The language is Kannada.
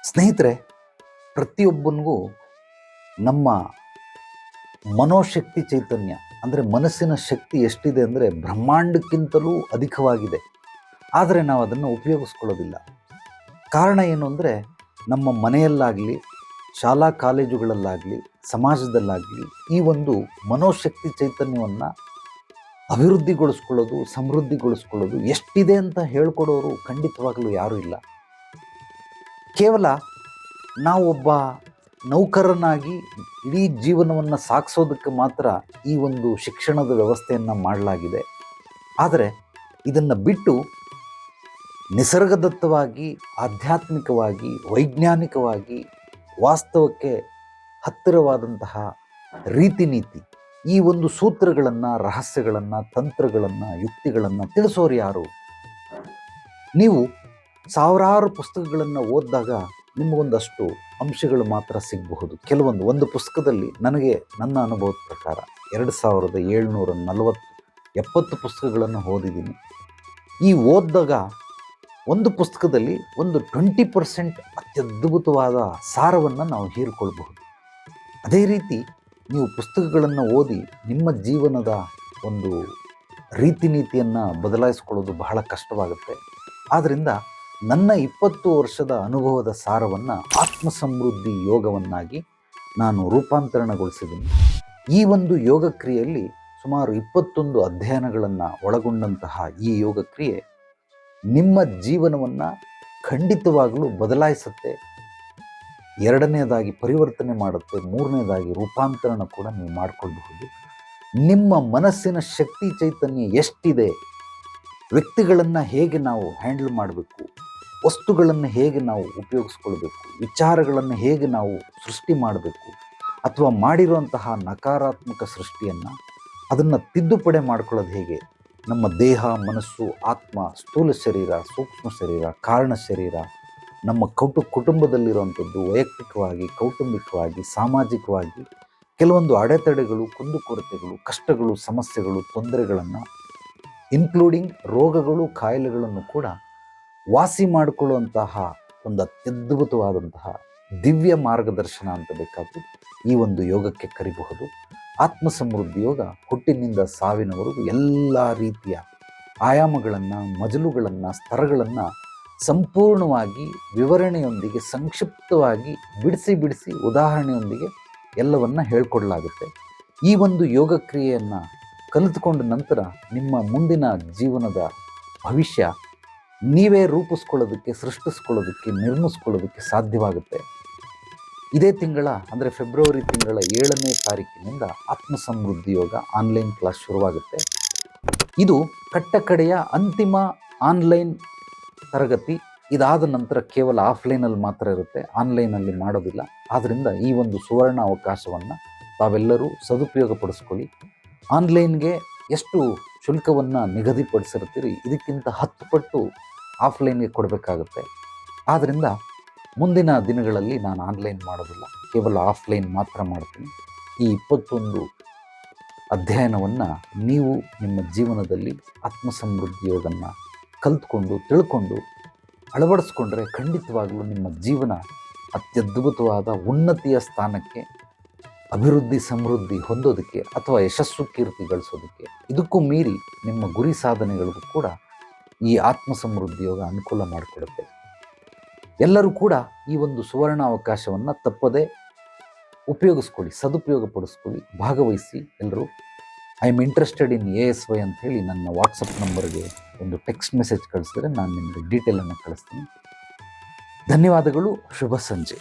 ಸ್ನೇಹಿತರೆ, ಪ್ರತಿಯೊಬ್ಬನಿಗೂ ನಮ್ಮ ಮನೋಶಕ್ತಿ ಚೈತನ್ಯ ಅಂದರೆ ಮನಸ್ಸಿನ ಶಕ್ತಿ ಎಷ್ಟಿದೆ ಅಂದರೆ ಬ್ರಹ್ಮಾಂಡಕ್ಕಿಂತಲೂ ಅಧಿಕವಾಗಿದೆ. ಆದರೆ ನಾವು ಅದನ್ನು ಉಪಯೋಗಿಸ್ಕೊಳ್ಳೋದಿಲ್ಲ. ಕಾರಣ ಏನು ಅಂದರೆ ನಮ್ಮ ಮನೆಯಲ್ಲಾಗಲಿ, ಶಾಲಾ ಕಾಲೇಜುಗಳಲ್ಲಾಗಲಿ, ಸಮಾಜದಲ್ಲಾಗಲಿ ಈ ಒಂದು ಮನೋಶಕ್ತಿ ಚೈತನ್ಯವನ್ನು ಅಭಿವೃದ್ಧಿಗೊಳಿಸ್ಕೊಳ್ಳೋದು, ಸಮೃದ್ಧಿಗೊಳಿಸ್ಕೊಳ್ಳೋದು ಎಷ್ಟಿದೆ ಅಂತ ಹೇಳ್ಕೊಡೋರು ಖಂಡಿತವಾಗಲೂ ಯಾರೂ ಇಲ್ಲ. ಕೇವಲ ನಾವೊಬ್ಬ ನೌಕರನಾಗಿ ಇಡೀ ಜೀವನವನ್ನು ಸಾಗಿಸೋದಕ್ಕೆ ಮಾತ್ರ ಈ ಒಂದು ಶಿಕ್ಷಣದ ವ್ಯವಸ್ಥೆಯನ್ನು ಮಾಡಲಾಗಿದೆ. ಆದರೆ ಇದನ್ನು ಬಿಟ್ಟು ನಿಸರ್ಗದತ್ತವಾಗಿ, ಆಧ್ಯಾತ್ಮಿಕವಾಗಿ, ವೈಜ್ಞಾನಿಕವಾಗಿ, ವಾಸ್ತವಕ್ಕೆ ಹತ್ತಿರವಾದಂತಹ ರೀತಿ ನೀತಿ, ಈ ಒಂದು ಸೂತ್ರಗಳನ್ನು, ರಹಸ್ಯಗಳನ್ನು, ತಂತ್ರಗಳನ್ನು, ಯುಕ್ತಿಗಳನ್ನು ತಿಳಿಸೋರು ಯಾರು? ನೀವು ಸಾವಿರಾರು ಪುಸ್ತಕಗಳನ್ನು ಓದಿದಾಗ ನಿಮಗೊಂದಷ್ಟು ಅಂಶಗಳು ಮಾತ್ರ ಸಿಗಬಹುದು. ಒಂದು ಪುಸ್ತಕದಲ್ಲಿ ನನಗೆ ನನ್ನ ಅನುಭವದ ಪ್ರಕಾರ 2770 ಪುಸ್ತಕಗಳನ್ನು ಓದಿದ್ದೀನಿ. ಈ ಓದಿದಾಗ ಒಂದು ಪುಸ್ತಕದಲ್ಲಿ ಒಂದು 20% ಅತ್ಯದ್ಭುತವಾದ ಸಾರವನ್ನು ನಾವು ಹೀರಿಕೊಳ್ಬಹುದು. ಅದೇ ರೀತಿ ನೀವು ಪುಸ್ತಕಗಳನ್ನು ಓದಿ ನಿಮ್ಮ ಜೀವನದ ಒಂದು ರೀತಿ ನೀತಿಯನ್ನು ಬದಲಾಯಿಸ್ಕೊಳ್ಳೋದು ಬಹಳ ಕಷ್ಟವಾಗುತ್ತೆ. ಆದ್ದರಿಂದ ನನ್ನ 20 ವರ್ಷದ ಅನುಭವದ ಸಾರವನ್ನು ಆತ್ಮ ಸಮೃದ್ಧಿ ಯೋಗವನ್ನಾಗಿ ನಾನು ರೂಪಾಂತರಣಗೊಳಿಸಿದ್ದೀನಿ. ಈ ಒಂದು ಯೋಗ ಕ್ರಿಯೆಯಲ್ಲಿ ಸುಮಾರು 21 ಅಧ್ಯಯನಗಳನ್ನು ಒಳಗೊಂಡಂತಹ ಈ ಯೋಗ ಕ್ರಿಯೆ ನಿಮ್ಮ ಜೀವನವನ್ನು ಖಂಡಿತವಾಗಲೂ ಬದಲಾಯಿಸುತ್ತೆ. ಎರಡನೇದಾಗಿ ಪರಿವರ್ತನೆ ಮಾಡುತ್ತೆ. ಮೂರನೇದಾಗಿ ರೂಪಾಂತರಣ ಕೂಡ ನೀವು ಮಾಡಿಕೊಳ್ಬಹುದು. ನಿಮ್ಮ ಮನಸ್ಸಿನ ಶಕ್ತಿ ಚೈತನ್ಯ ಎಷ್ಟಿದೆ, ವ್ಯಕ್ತಿಗಳನ್ನು ಹೇಗೆ ನಾವು ಹ್ಯಾಂಡಲ್ ಮಾಡಬೇಕು, ವಸ್ತುಗಳನ್ನು ಹೇಗೆ ನಾವು ಉಪಯೋಗಿಸ್ಕೊಳ್ಬೇಕು, ವಿಚಾರಗಳನ್ನು ಹೇಗೆ ನಾವು ಸೃಷ್ಟಿ ಮಾಡಬೇಕು, ಅಥವಾ ಮಾಡಿರುವಂತಹ ನಕಾರಾತ್ಮಕ ಸೃಷ್ಟಿಯನ್ನು ಅದನ್ನು ತಿದ್ದುಪಡಿ ಮಾಡ್ಕೊಳ್ಳೋದು ಹೇಗೆ, ನಮ್ಮ ದೇಹ, ಮನಸ್ಸು, ಆತ್ಮ, ಸ್ಥೂಲ ಶರೀರ, ಸೂಕ್ಷ್ಮ ಶರೀರ, ಕಾರಣ ಶರೀರ, ನಮ್ಮ ಕುಟುಂಬದಲ್ಲಿರುವಂಥದ್ದು, ವೈಯಕ್ತಿಕವಾಗಿ, ಕೌಟುಂಬಿಕವಾಗಿ, ಸಾಮಾಜಿಕವಾಗಿ ಕೆಲವೊಂದು ಅಡೆತಡೆಗಳು, ಕುಂದುಕೊರತೆಗಳು, ಕಷ್ಟಗಳು, ಸಮಸ್ಯೆಗಳು, ತೊಂದರೆಗಳನ್ನು ಇನ್ಕ್ಲೂಡಿಂಗ್ ರೋಗಗಳು, ಕಾಯಿಲೆಗಳನ್ನು ಕೂಡ ವಾಸಿ ಮಾಡಿಕೊಳ್ಳುವಂತಹ ಒಂದು ಅತ್ಯದ್ಭುತವಾದಂತಹ ದಿವ್ಯ ಮಾರ್ಗದರ್ಶನ ಅಂತ ಬೇಕಾದರೂ ಈ ಒಂದು ಯೋಗಕ್ಕೆ ಕರಿಬಹುದು. ಆತ್ಮ ಸಮೃದ್ಧಿ ಯೋಗ ಹುಟ್ಟಿನಿಂದ ಸಾವಿನವರೆಗೂ ಎಲ್ಲ ರೀತಿಯ ಆಯಾಮಗಳನ್ನು, ಮಜಲುಗಳನ್ನು, ಸ್ತರಗಳನ್ನು ಸಂಪೂರ್ಣವಾಗಿ ವಿವರಣೆಯೊಂದಿಗೆ ಸಂಕ್ಷಿಪ್ತವಾಗಿ ಬಿಡಿಸಿ ಉದಾಹರಣೆಯೊಂದಿಗೆ ಎಲ್ಲವನ್ನು ಹೇಳ್ಕೊಡಲಾಗುತ್ತೆ. ಈ ಒಂದು ಯೋಗ ಕ್ರಿಯೆಯನ್ನು ಕಲಿತುಕೊಂಡ ನಂತರ ನಿಮ್ಮ ಮುಂದಿನ ಜೀವನದ ಭವಿಷ್ಯ ನೀವೇ ರೂಪಿಸ್ಕೊಳ್ಳೋದಕ್ಕೆ, ಸೃಷ್ಟಿಸ್ಕೊಳ್ಳೋದಕ್ಕೆ, ನಿರ್ಮಿಸ್ಕೊಳ್ಳೋದಕ್ಕೆ ಸಾಧ್ಯವಾಗುತ್ತೆ. ಇದೇ ತಿಂಗಳ ಅಂದರೆ ಫೆಬ್ರವರಿ ತಿಂಗಳ 7ನೇ ತಾರೀಕಿನಿಂದ ಆತ್ಮ ಸಮೃದ್ಧಿ ಯೋಗ ಆನ್ಲೈನ್ ಕ್ಲಾಸ್ ಶುರುವಾಗುತ್ತೆ. ಇದು ಕಟ್ಟಕಡೆಯ ಅಂತಿಮ ಆನ್ಲೈನ್ ತರಗತಿ. ಇದಾದ ನಂತರ ಕೇವಲ ಆಫ್ಲೈನಲ್ಲಿ ಮಾತ್ರ ಇರುತ್ತೆ, ಆನ್ಲೈನಲ್ಲಿ ಮಾಡೋದಿಲ್ಲ. ಆದ್ದರಿಂದ ಈ ಒಂದು ಸುವರ್ಣ ಅವಕಾಶವನ್ನು ತಾವೆಲ್ಲರೂ ಸದುಪಯೋಗಪಡಿಸ್ಕೊಳ್ಳಿ. ಆನ್ಲೈನ್ಗೆ ಎಷ್ಟು ಶುಲ್ಕವನ್ನು ನಿಗದಿಪಡಿಸಿರ್ತೀರಿ, ಇದಕ್ಕಿಂತ 10 ಪಟ್ಟು ಆಫ್ಲೈನ್ಗೆ ಕೊಡಬೇಕಾಗುತ್ತೆ. ಆದ್ದರಿಂದ ಮುಂದಿನ ದಿನಗಳಲ್ಲಿ ನಾನು ಆನ್ಲೈನ್ ಮಾಡೋದಿಲ್ಲ, ಕೇವಲ ಆಫ್ಲೈನ್ ಮಾತ್ರ ಮಾಡ್ತೀನಿ. ಈ 21 ಅಧ್ಯಯನವನ್ನು ನೀವು ನಿಮ್ಮ ಜೀವನದಲ್ಲಿ ಆತ್ಮ ಸಮೃದ್ಧಿ ಯೋಗವನ್ನು ಕಲಿತ್ಕೊಂಡು, ತಿಳ್ಕೊಂಡು, ಅಳವಡಿಸ್ಕೊಂಡ್ರೆ ಖಂಡಿತವಾಗಲೂ ನಿಮ್ಮ ಜೀವನ ಅತ್ಯದ್ಭುತವಾದ ಉನ್ನತಿಯ ಸ್ಥಾನಕ್ಕೆ, ಅಭಿವೃದ್ಧಿ, ಸಮೃದ್ಧಿ ಹೊಂದೋದಕ್ಕೆ ಅಥವಾ ಯಶಸ್ಸು, ಕೀರ್ತಿ ಗಳಿಸೋದಕ್ಕೆ, ಇದಕ್ಕೂ ಮೀರಿ ನಿಮ್ಮ ಗುರಿ ಸಾಧನೆಗಳಿಗೂ ಕೂಡ ಈ ಆತ್ಮ ಸಮೃದ್ಧಿ ಯೋಗ ಅನುಕೂಲ ಮಾಡಿಕೊಡುತ್ತೆ. ಎಲ್ಲರೂ ಕೂಡ ಈ ಒಂದು ಸುವರ್ಣ ಅವಕಾಶವನ್ನು ತಪ್ಪದೇ ಉಪಯೋಗಿಸ್ಕೊಳ್ಳಿ, ಸದುಪಯೋಗಪಡಿಸ್ಕೊಳ್ಳಿ, ಭಾಗವಹಿಸಿ. ಎಲ್ಲರೂ I am interested in ASY ಅಂತ ಹೇಳಿ ನನ್ನ ವಾಟ್ಸಪ್ ನಂಬರ್ಗೆ ಒಂದು ಟೆಕ್ಸ್ಟ್ ಮೆಸೇಜ್ ಕಳಿಸಿದ್ರೆ ನಾನು ನಿಮಗೆ ಡೀಟೇಲನ್ನು ಕಳಿಸ್ತೀನಿ. ಧನ್ಯವಾದಗಳು. ಶುಭ ಸಂಜೆ.